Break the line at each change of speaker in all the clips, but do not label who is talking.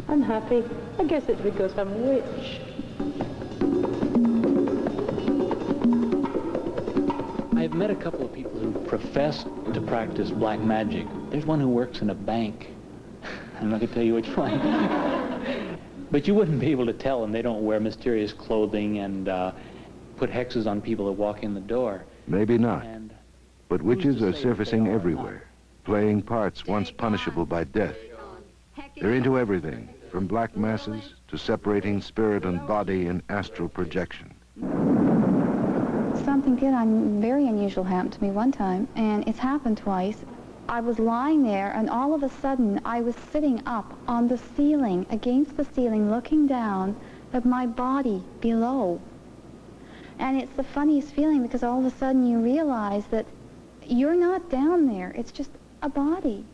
Unhappy? I guess it's because I'm a witch.
I've met a couple of people who profess to practice black magic. There's one who works in a bank. I'm not going to tell you which one. But you wouldn't be able to tell them. They don't wear mysterious clothing and put hexes on people that walk in the door.
Maybe not. But witches are surfacing everywhere, playing parts once punishable by death. They're into everything, from black masses to separating spirit and body in astral projection.
Something very unusual happened to me one time, and it's happened twice. I was lying there, and all of a sudden, I was sitting up on the ceiling, against the ceiling, looking down at my body below. And it's the funniest feeling, because all of a sudden you realize that you're not down there. It's just a body.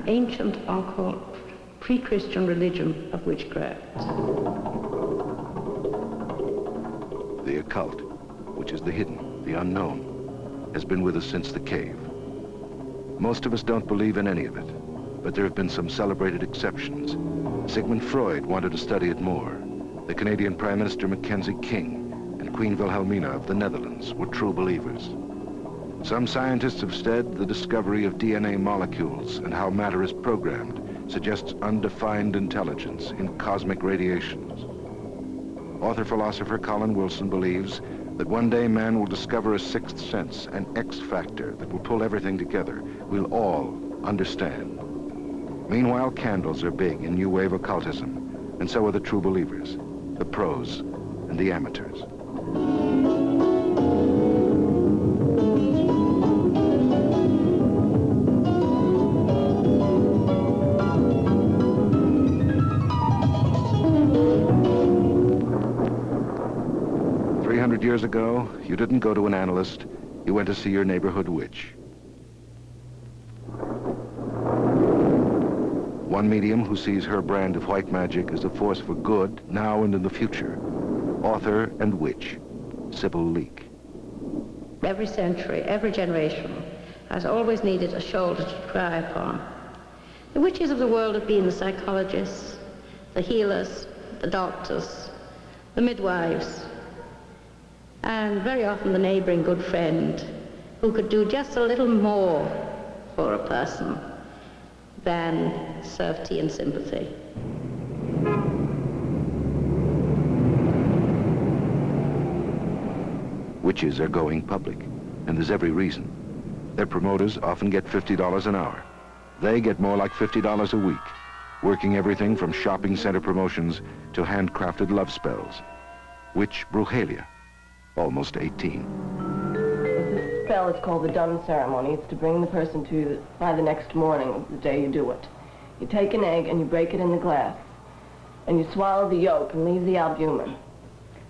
Ancient occult pre-Christian religion of witchcraft.
The occult, which is the hidden, the unknown, has been with us since the cave. Most of us don't believe in any of it, but there have been some celebrated exceptions. Sigmund Freud wanted to study it more. The Canadian Prime Minister Mackenzie King and Queen Wilhelmina of the Netherlands were true believers. Some scientists have said the discovery of DNA molecules and how matter is programmed suggests undefined intelligence in cosmic radiations. Author-philosopher Colin Wilson believes that one day man will discover a sixth sense, an X factor that will pull everything together. We'll all understand. Meanwhile, candles are big in new wave occultism, and so are the true believers, the pros and the amateurs. 300 years ago, you didn't go to an analyst, you went to see your neighborhood witch. One medium who sees her brand of white magic as a force for good, now and in the future. Author and witch, Sybil Leek.
Every century, every generation has always needed a shoulder to cry upon. The witches of the world have been the psychologists, the healers, the doctors, the midwives, and very often the neighboring good friend who could do just a little more for a person than serve tea and sympathy.
Witches are going public, and there's every reason. Their promoters often get $50 an hour. They get more like $50 a week, working everything from shopping center promotions to handcrafted love spells. Witch Brujelia, almost 18.
The spell is called the done ceremony. It's to bring the person to by the next morning, the day you do it. You take an egg and you break it in the glass, and you swallow the yolk and leave the albumin.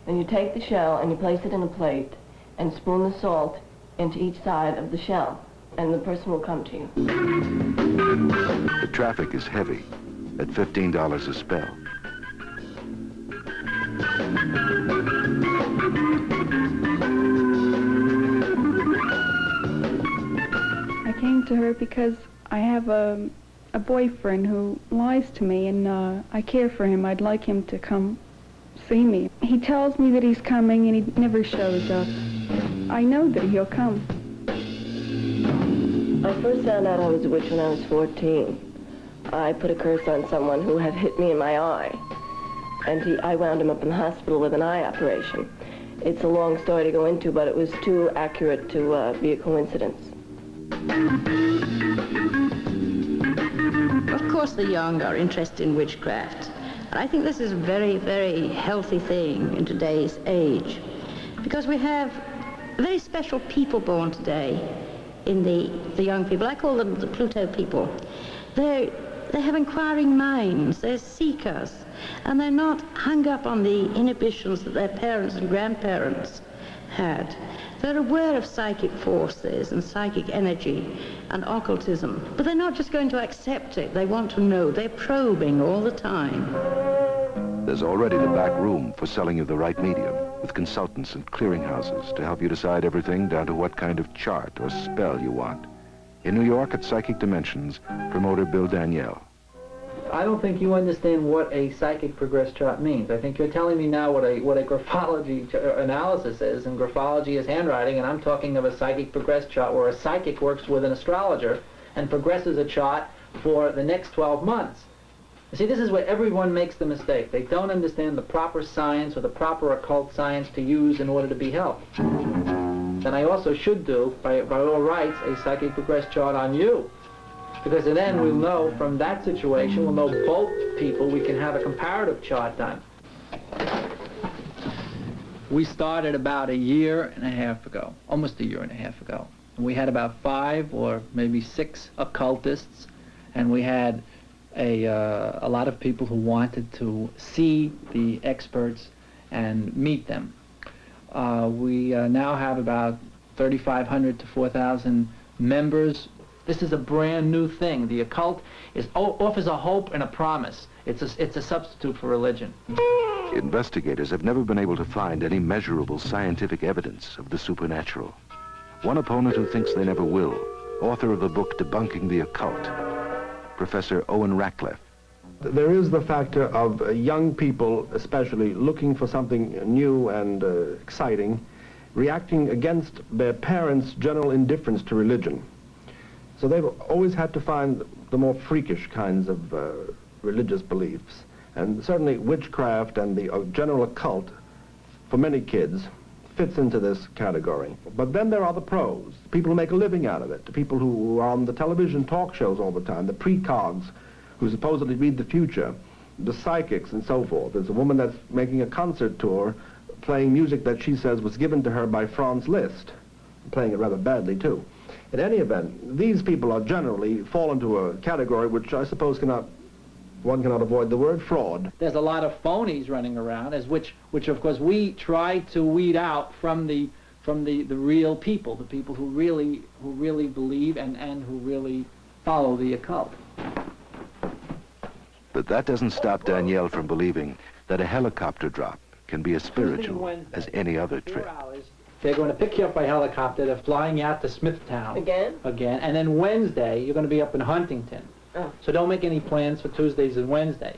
Then you take the shell and you place it in a plate and spoon the salt into each side of the shell, and the person will come to you.
The traffic is heavy, at $15 a spell.
I came to her because I have a boyfriend who lies to me, and I care for him. I'd like him to come see me. He tells me that he's coming, and he never shows up. I know that he'll come.
I first found out I was a witch when I was 14. I put a curse on someone who had hit me in my eye, and I wound him up in the hospital with an eye operation. It's a long story to go into, but it was too accurate to be a coincidence.
Of course, the young are interested in witchcraft. And I think this is a very, very healthy thing in today's age, because we have very special people born today in the young people. I call them the Pluto people. They're They have inquiring minds, they're seekers, and they're not hung up on the inhibitions that their parents and grandparents had. They're aware of psychic forces and psychic energy and occultism, but they're not just going to accept it. They want to know. They're probing all the time.
There's already the back room for selling you the right medium, with consultants and clearinghouses to help you decide everything down to what kind of chart or spell you want. In New York at Psychic Dimensions, promoter Bill Danielle.
I don't think you understand what a psychic progress chart means. I think you're telling me now what a graphology analysis is, and graphology is handwriting, and I'm talking of a psychic progress chart where a psychic works with an astrologer and progresses a chart for the next 12 months. You see, this is where everyone makes the mistake. They don't understand the proper science or the proper occult science to use in order to be helped. And I also should do, by all rights, a psychic progress chart on you. Because then we'll know from that situation, we'll know both people, we can have a comparative chart done. We started about a year and a half ago, almost a year and a half ago. And we had about 5 or maybe 6 occultists, and we had a lot of people who wanted to see the experts and meet them. We now have about 3,500 to 4,000 members. This is a brand new thing. The occult offers a hope and a promise. It's a substitute for religion.
Investigators have never been able to find any measurable scientific evidence of the supernatural. One opponent who thinks they never will, author of the book Debunking the Occult, Professor Owen Ratcliffe.
There is the factor of young people, especially, looking for something new and exciting, reacting against their parents' general indifference to religion. So they've always had to find the more freakish kinds of religious beliefs. And certainly witchcraft and the general occult, for many kids, fits into this category. But then there are the pros, people who make a living out of it, the people who are on the television talk shows all the time, the precogs who supposedly read the future, the psychics and so forth. There's a woman that's making a concert tour playing music that she says was given to her by Franz Liszt, playing it rather badly too. In any event, these people are generally fall into a category which I suppose one cannot avoid the word fraud.
There's a lot of phonies running around, which of course we try to weed out from the real people, the people who really believe and who really follow the occult.
But that doesn't stop Danielle from believing that a helicopter drop can be as spiritual as any other trip.
They're going to pick you up by helicopter. They're flying you out to Smithtown.
Again?
Again. And then Wednesday, you're going to be up in Huntington.
Oh.
So don't make any plans for Tuesdays and Wednesdays.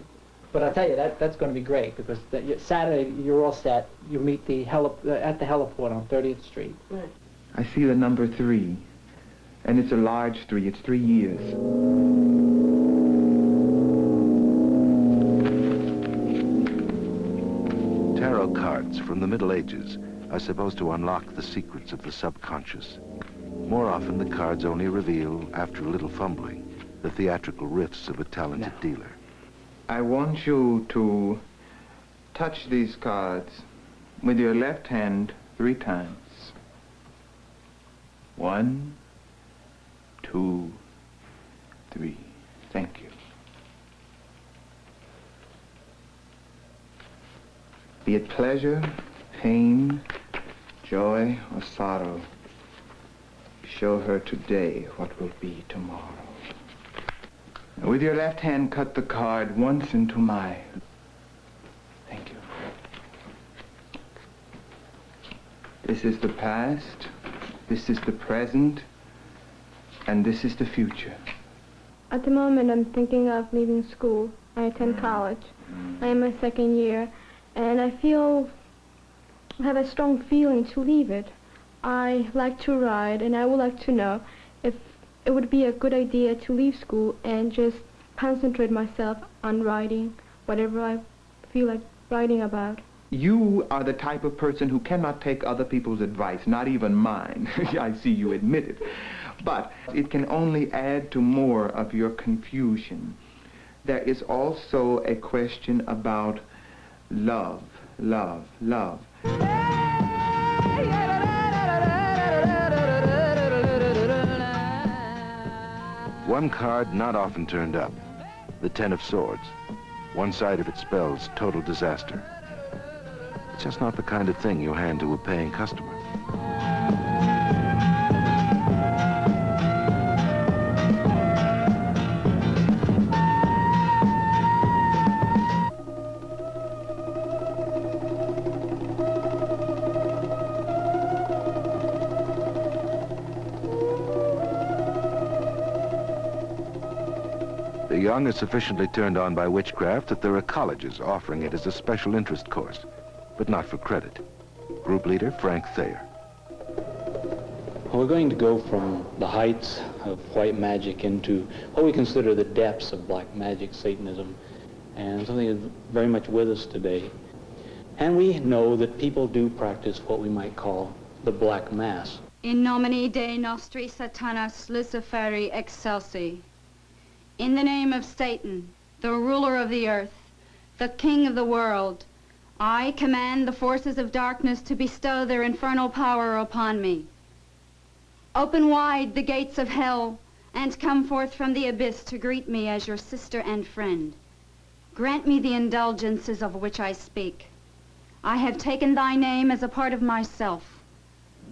But I'll tell you, that's going to be great, because Saturday, you're all set. You meet at the heliport on 30th Street.
Right.
I see the number 3, and it's a large 3. It's 3 years.
Tarot cards from the Middle Ages are supposed to unlock the secrets of the subconscious. More often, the cards only reveal, after a little fumbling, the theatrical riffs of a talented dealer.
I want you to touch these cards with your left hand 3 times. 1, 2, 3. Thank you. Be it pleasure, pain, joy, or sorrow, show her today what will be tomorrow. With your left hand, cut the card once into my... Thank you. This is the past, this is the present, and this is the future.
At the moment, I'm thinking of leaving school. I attend college. I am my 2nd year, and I have a strong feeling to leave it. I like to ride, and I would like to know if it would be a good idea to leave school and just concentrate myself on writing whatever I feel like writing about.
You are the type of person who cannot take other people's advice, not even mine. I see you admit it. But it can only add to more of your confusion. There is also a question about love, love, love.
One card not often turned up, the Ten of Swords. One side of it spells total disaster. It's just not the kind of thing you hand to a paying customer. The young are sufficiently turned on by witchcraft that there are colleges offering it as a special interest course, but not for credit. Group leader, Frank Thayer.
We're going to go from the heights of white magic into what we consider the depths of black magic, Satanism, and something that's very much with us today. And we know that people do practice what we might call the Black Mass.
In nomine Dei nostri Satanas Luciferi excelsi. In the name of Satan, the ruler of the earth, the king of the world, I command the forces of darkness to bestow their infernal power upon me. Open wide the gates of hell and come forth from the abyss to greet me as your sister and friend. Grant me the indulgences of which I speak. I have taken thy name as a part of myself.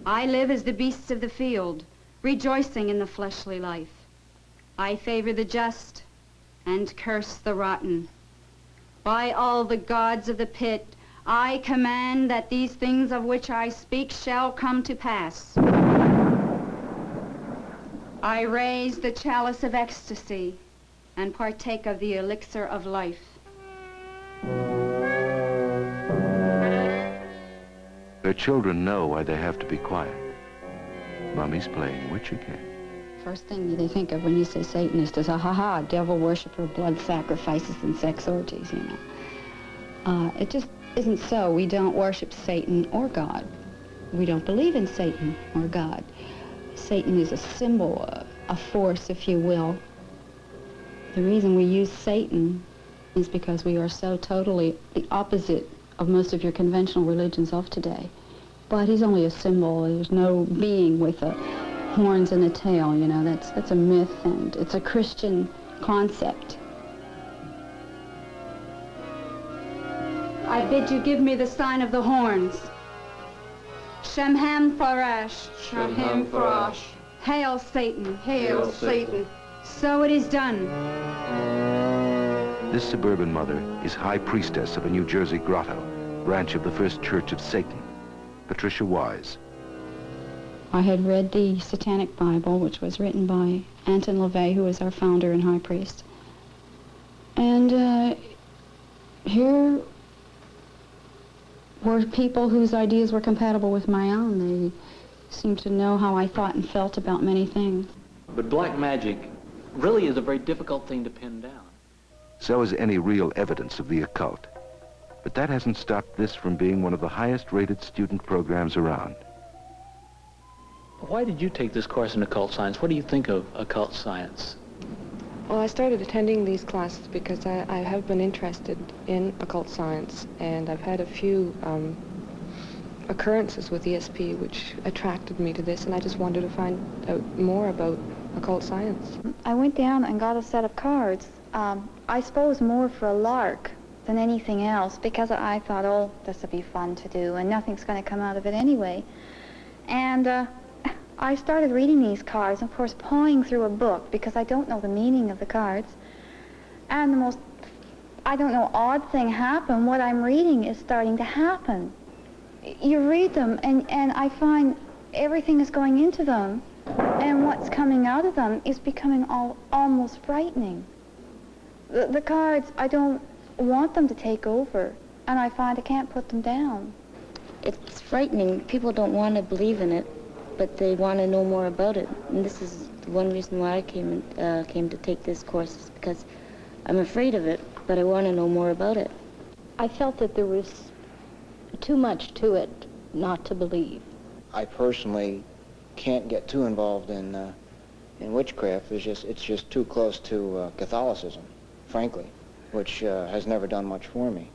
I live as the beasts of the field, rejoicing in the fleshly life. I favor the just and curse the rotten. By all the gods of the pit, I command that these things of which I speak shall come to pass. I raise the chalice of ecstasy and partake of the elixir of life.
Their children know why they have to be quiet. Mommy's playing witch again.
First thing they think of when you say Satanist is, ha, devil worshiper, blood sacrifices, and sex orgies, you know. It just isn't so. We don't worship Satan or God. We don't believe in Satan or God. Satan is a symbol, a force, if you will. The reason we use Satan is because we are so totally the opposite of most of your conventional religions of today. But he's only a symbol. There's no being with a horns and a tail, you know. That's a myth, and it's a Christian concept.
I bid you give me the sign of the horns. Shemham Farash.
Shemham Farash.
Hail Satan.
Hail Satan.
So it is done.
This suburban mother is high priestess of a New Jersey grotto, branch of the First Church of Satan, Patricia Wise.
I had read the Satanic Bible, which was written by Anton LaVey, who was our founder and high priest. And here were people whose ideas were compatible with my own. They seemed to know how I thought and felt about many things.
But black magic really is a very difficult thing to pin down.
So is any real evidence of the occult. But that hasn't stopped this from being one of the highest-rated student programs around.
Why did you take this course in occult science? What do you think of occult science?
Well, I started attending these classes because I have been interested in occult science, and I've had a few occurrences with ESP which attracted me to this, and I just wanted to find out more about occult science.
I went down and got a set of cards, I suppose more for a lark than anything else, because I thought, oh, this would be fun to do, and nothing's going to come out of it anyway. And I started reading these cards, of course, pawing through a book, because I don't know the meaning of the cards. And the most, I don't know, odd thing happened. What I'm reading is starting to happen. You read them, and I find everything is going into them, and what's coming out of them is becoming almost frightening. The cards, I don't want them to take over, and I find I can't put them down.
It's frightening. People don't want to believe in it, but they want to know more about it. And this is one reason why I came to take this course, is because I'm afraid of it, but I want to know more about it.
I felt that there was too much to it not to believe.
I personally can't get too involved in witchcraft. It's just too close to Catholicism, frankly, which has never done much for me.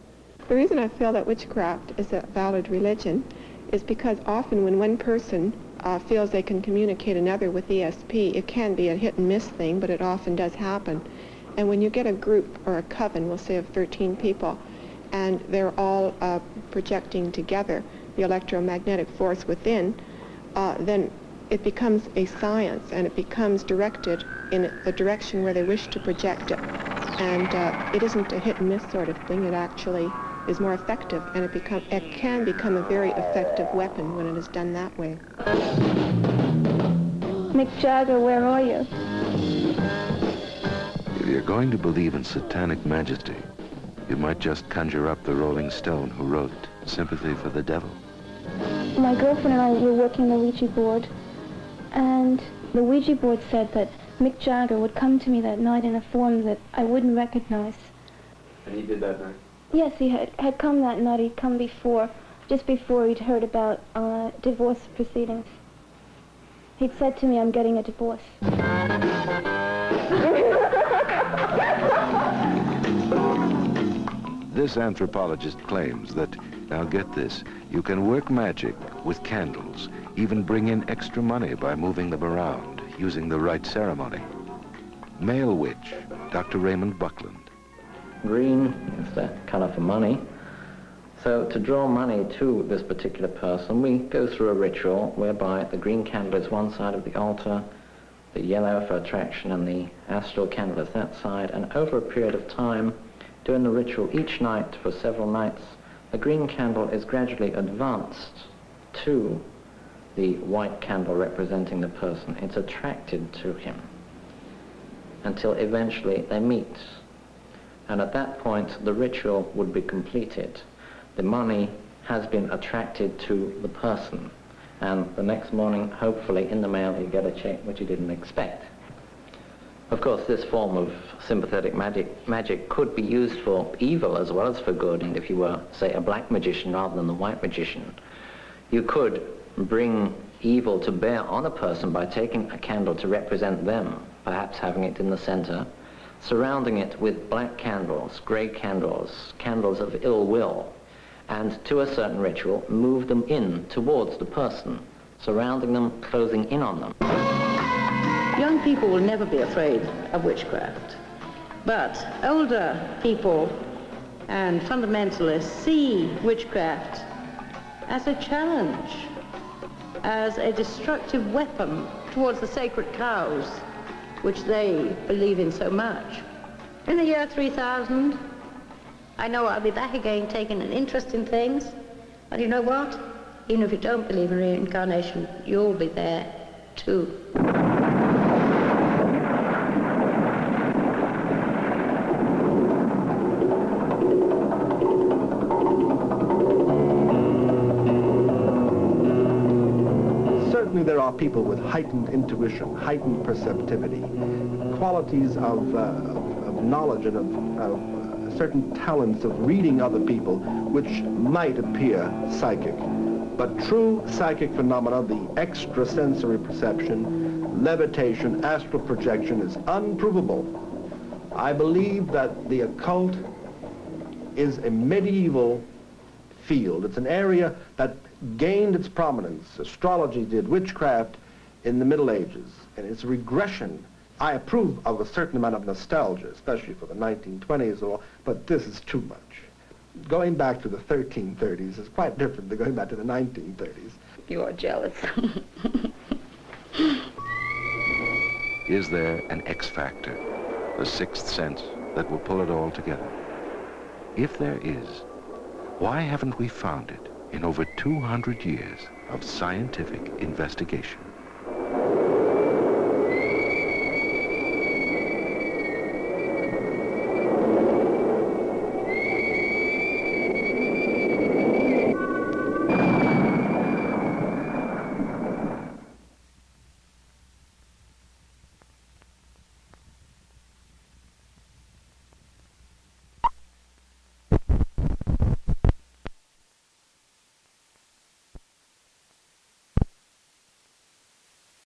The reason I feel that witchcraft is a valid religion is because often when one person feels they can communicate another with ESP, it can be a hit and miss thing, but it often does happen. And when you get a group or a coven, we'll say of 13 people, and they're all projecting together the electromagnetic force within, then it becomes a science, and it becomes directed in the direction where they wish to project it. And it isn't a hit and miss sort of thing. It actually is more effective, and it can become a very effective weapon when it is done that way.
Mick Jagger, where are you?
If you're going to believe in satanic majesty, you might just conjure up the Rolling Stone who wrote Sympathy for the Devil.
My girlfriend and I were working the Ouija board, and the Ouija board said that Mick Jagger would come to me that night in a form that I wouldn't recognize.
And he did that night?
Yes, he had come that night. He'd come before, just before he'd heard about divorce proceedings. He'd said to me, I'm getting a divorce.
This anthropologist claims that, now get this, you can work magic with candles, even bring in extra money by moving them around, using the right ceremony. Male witch, Dr. Raymond Buckland.
Green is the color for money. So to draw money to this particular person, we go through a ritual whereby the green candle is one side of the altar, the yellow for attraction, and the astral candle is that side. And over a period of time, during the ritual each night for several nights, the green candle is gradually advanced to the white candle representing the person. It's attracted to him until eventually they meet. And at that point, the ritual would be completed. The money has been attracted to the person. And the next morning, hopefully, in the mail, you get a check which you didn't expect. Of course, this form of sympathetic magic could be used for evil as well as for good. And if you were, say, a black magician rather than the white magician, you could bring evil to bear on a person by taking a candle to represent them, perhaps having it in the center, surrounding it with black candles, gray candles, candles of ill will, and to a certain ritual, move them in towards the person, surrounding them, closing in on them.
Young people will never be afraid of witchcraft, but older people and fundamentalists see witchcraft as a challenge, as a destructive weapon towards the sacred cows, which they believe in so much. In the year 3000, I know I'll be back again taking an interest in things, and you know what? Even if you don't believe in reincarnation, you'll be there too.
Certainly there are people with heightened intuition, heightened perceptivity, qualities of knowledge and of certain talents of reading other people which might appear psychic. But true psychic phenomena, the extrasensory perception, levitation, astral projection, is unprovable. I believe that the occult is a medieval field. It's an area that gained its prominence. Astrology did, witchcraft in the Middle Ages, and its regression. I approve of a certain amount of nostalgia, especially for the 1920s or all, but this is too much. Going back to the 1330s is quite different than going back to the 1930s.
You are jealous.
Is there an X factor, a sixth sense that will pull it all together? If there is, why haven't we found it in over 200 years of scientific investigation?